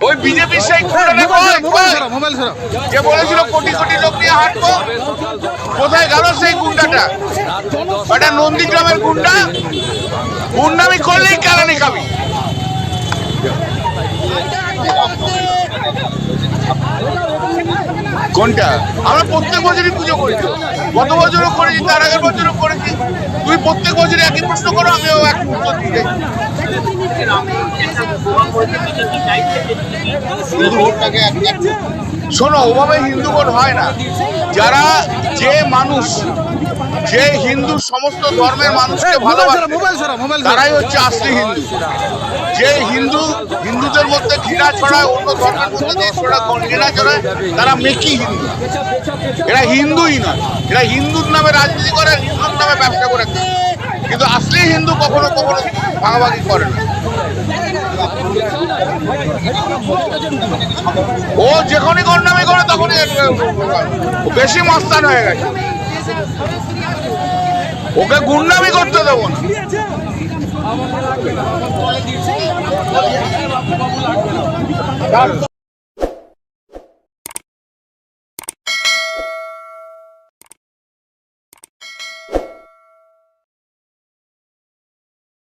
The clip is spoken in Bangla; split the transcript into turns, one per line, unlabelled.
ওই বিজেপির সেই যে বলেছিল কোটি কোটি লোক নিয়ে হাঁটবো, কোথায় গেল সেই গুন্ডাটা? ওটা নন্দীগ্রামের গুন্ডা, গুন্ডামি করলেই কেলানি খাবি। কোনটা? আমরা প্রত্যেক বছরই পুজো করেছি, গত বছরও করেছি, তার আগের বছরও করেছি। তুই প্রত্যেক বছরই একই প্রশ্ন করো, আমিও এক উত্তর দিয়ে যাই। শোনো, ওভাবে হিন্দু ভোট হয় না। যারা যে মানুষ, যে হিন্দু সমস্ত ধর্মের মানুষকে ভালোবাসে, তারাই হচ্ছে আসলি হিন্দু। যে হিন্দুদের মধ্যে ঘৃণা ছড়ায়, অন্য ধর্মের মধ্যে যে ঘৃণা ছড়ায়, তারা মেকি হিন্দু। এরা হিন্দুই নয়, এরা হিন্দুর নামে রাজনীতি করে, হিন্দুর নামে ব্যবসা করে, কিন্তু আসলি হিন্দু কখনো কখনো ভাগাভাগি করে না। ও যখনই গন্ডামি করে তখনই বেশি মাস্তান হয়ে গেছে, ওকে গুন্ডামি করতে দেবো না।